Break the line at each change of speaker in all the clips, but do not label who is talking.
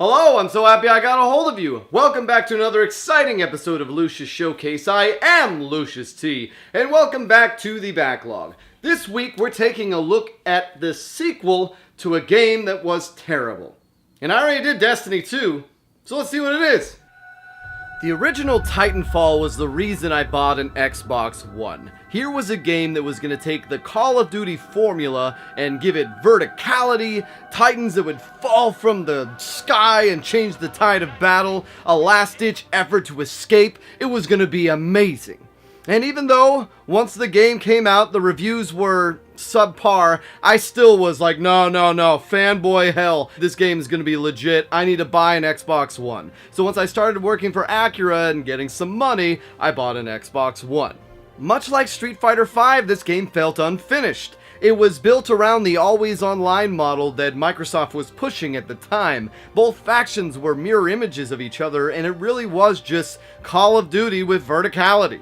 Hello, I'm so happy I got a hold of you. Welcome back to another exciting episode of Lucious Showcase. I am Lucious T, and welcome back to the backlog. This week we're taking a look at the sequel to a game that was terrible. And I already did Destiny 2, so let's see what it is. The original Titanfall was the reason I bought an Xbox One. Here was a game that was going to take the Call of Duty formula and give it verticality, titans that would fall from the sky and change the tide of battle, a last-ditch effort to escape. It was going to be amazing. And even though, once the game came out, the reviews were subpar, I still was like, no, fanboy hell. This game is going to be legit. I need to buy an Xbox One. So once I started working for Acura and getting some money, I bought an Xbox One. Much like Street Fighter V, this game felt unfinished. It was built around the always online model that Microsoft was pushing at the time. Both factions were mirror images of each other, and it really was just Call of Duty with verticality.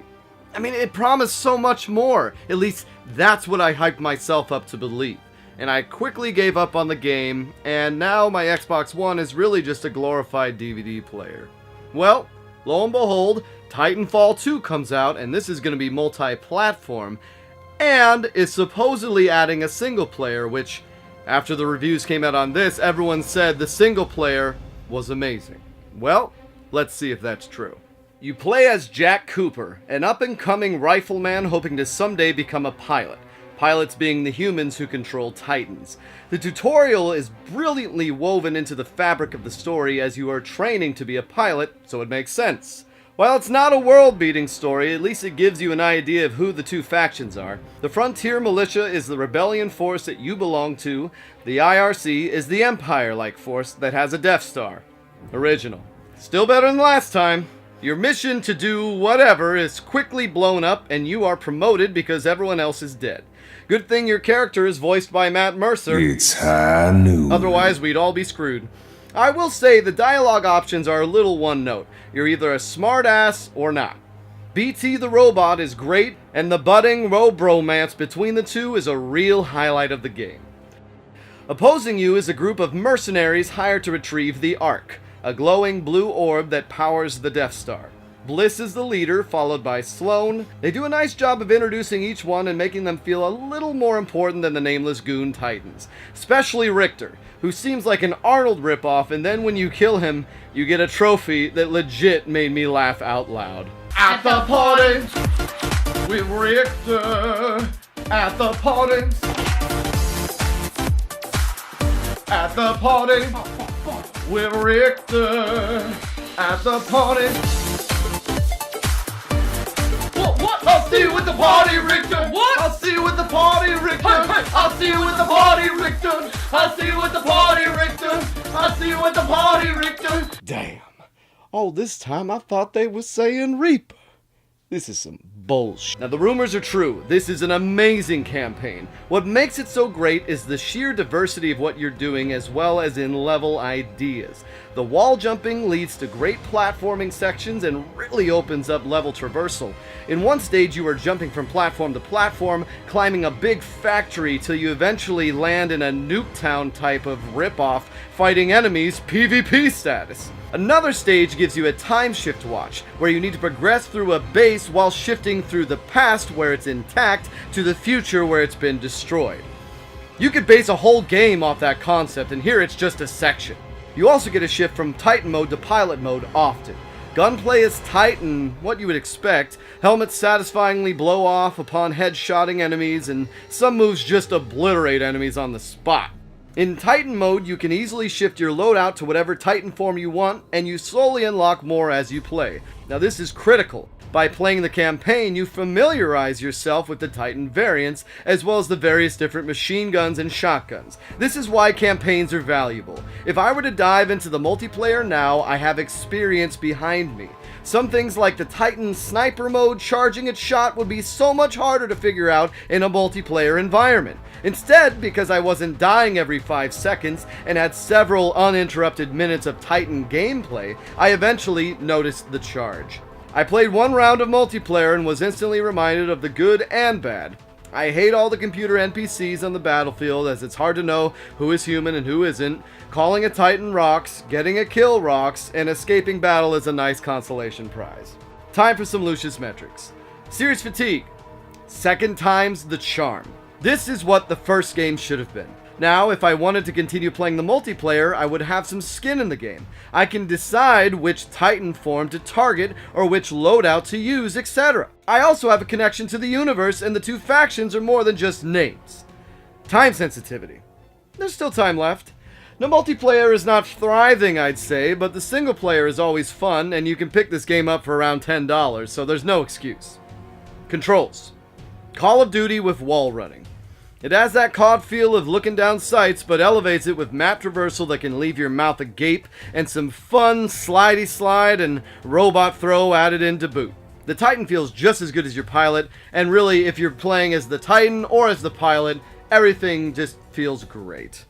I mean, it promised so much more. At least that's what I hyped myself up to believe. And I quickly gave up on the game, and now my Xbox One is really just a glorified DVD player. Well, lo and behold, Titanfall 2 comes out, and this is going to be multi-platform, and is supposedly adding a single player, which, after the reviews came out on this, everyone said the single player was amazing. Well, let's see if that's true. You play as Jack Cooper, an up-and-coming rifleman hoping to someday become a pilot. Pilots being the humans who control Titans. The tutorial is brilliantly woven into the fabric of the story as you are training to be a pilot, so it makes sense. While it's not a world-beating story, at least it gives you an idea of who the two factions are. The Frontier Militia is the rebellion force that you belong to. The IRC is the Empire-like force that has a Death Star. Original. Still better than last time. Your mission to do whatever is quickly blown up and you are promoted because everyone else is dead. Good thing your character is voiced by Matt Mercer.
It's high noon.
Otherwise we'd all be screwed. I will say the dialogue options are a little one note. You're either a smartass or not. BT the robot is great, and the budding bromance between the two is a real highlight of the game. Opposing you is a group of mercenaries hired to retrieve the Ark, a glowing blue orb that powers the Death Star. Bliss is the leader, followed by Sloan. They do a nice job of introducing each one and making them feel a little more important than the nameless goon Titans. Especially Richter, who seems like an Arnold ripoff, and then when you kill him, you get a trophy that legit made me laugh out loud. At the party with Richter. At the party. At the party with Richter. At the party. What? I'll see you with the party, Richter. What? I'll see you with the party, Richter. I'll see you with the party, Richter. I'll see you with the party, Richter. I'll see you with the party, Richter. Damn. All this time I thought they were saying Reaper. This is some bullshit. Now the rumors are true. This is an amazing campaign. What makes it so great is the sheer diversity of what you're doing as well as in level ideas. The wall jumping leads to great platforming sections and really opens up level traversal. In one stage you are jumping from platform to platform, climbing a big factory till you eventually land in a Nuketown type of ripoff, fighting enemies PvP status. Another stage gives you a time shift watch, where you need to progress through a base while shifting through the past where it's intact to the future where it's been destroyed. You could base a whole game off that concept, and here it's just a section. You also get a shift from Titan mode to pilot mode often. Gunplay is tight and what you would expect. Helmets satisfyingly blow off upon headshotting enemies, and some moves just obliterate enemies on the spot. In Titan mode, you can easily shift your loadout to whatever Titan form you want, and you slowly unlock more as you play. Now this is critical. By playing the campaign, you familiarize yourself with the Titan variants, as well as the various different machine guns and shotguns. This is why campaigns are valuable. If I were to dive into the multiplayer now, I have experience behind me. Some things like the Titan sniper mode charging its shot would be so much harder to figure out in a multiplayer environment. Instead, because I wasn't dying every 5 seconds and had several uninterrupted minutes of Titan gameplay, I eventually noticed the charge. I played one round of multiplayer and was instantly reminded of the good and bad. I hate all the computer NPCs on the battlefield, as it's hard to know who is human and who isn't. Calling a Titan rocks, getting a kill rocks, and escaping battle is a nice consolation prize. Time for some Lucious metrics. Series fatigue. Second time's the charm. This is what the first game should have been. Now, if I wanted to continue playing the multiplayer, I would have some skin in the game. I can decide which Titan form to target or which loadout to use, etc. I also have a connection to the universe, and the two factions are more than just names. Time sensitivity. There's still time left. The multiplayer is not thriving, I'd say, but the single player is always fun, and you can pick this game up for around $10, so there's no excuse. Controls. Call of Duty with wall running. It has that COD feel of looking down sights, but elevates it with map traversal that can leave your mouth agape, and some fun slidey slide and robot throw added in to boot. The Titan feels just as good as your pilot, and really, if you're playing as the Titan or as the pilot, everything just feels great.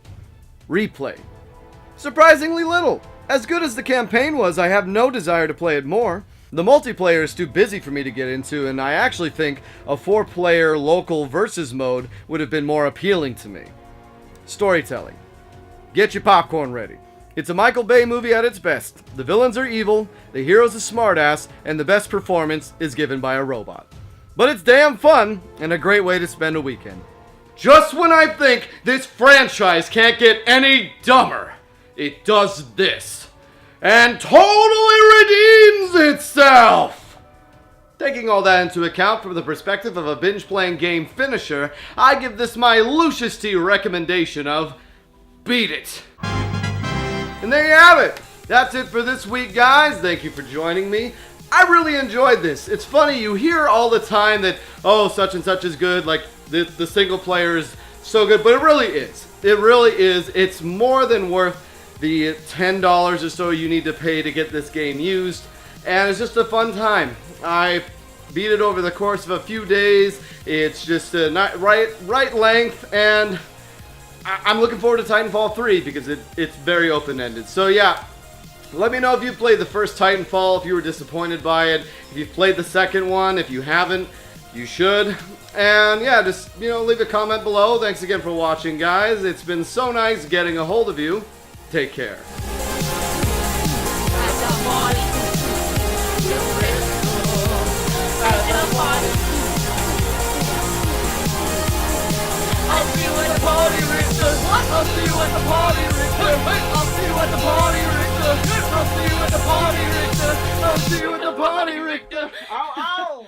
Replay. Surprisingly little. As good as the campaign was, I have no desire to play it more. The multiplayer is too busy for me to get into, and I actually think a 4-player local versus mode would have been more appealing to me. Storytelling. Get your popcorn ready. It's a Michael Bay movie at its best. The villains are evil, the hero's a smartass, and the best performance is given by a robot. But it's damn fun, and a great way to spend a weekend. Just when I think this franchise can't get any dumber, it does this. And totally redeems itself! Taking all that into account from the perspective of a binge-playing game finisher, I give this my Lucious T recommendation of beat it. And there you have it. That's it for this week, guys. Thank you for joining me. I really enjoyed this. It's funny, you hear all the time that, oh, such and such is good, like the single player is so good, but it really is. It really is. It's more than worth the $10 or so you need to pay to get this game used, and it's just a fun time. I beat it over the course of a few days. It's just a right length, and I'm looking forward to Titanfall 3 because it's very open-ended. So yeah, let me know if you played the first Titanfall, if you were disappointed by it, if you've played the second one. If you haven't, you should. And yeah, just, leave a comment below. Thanks again for watching, guys. It's been so nice getting a hold of you. Take care. I'll see you at the party, Richter. I'll see you at the party, Richter. I'll see you at the party, Richter. I'll see you at the party, Richter. Ow, ow.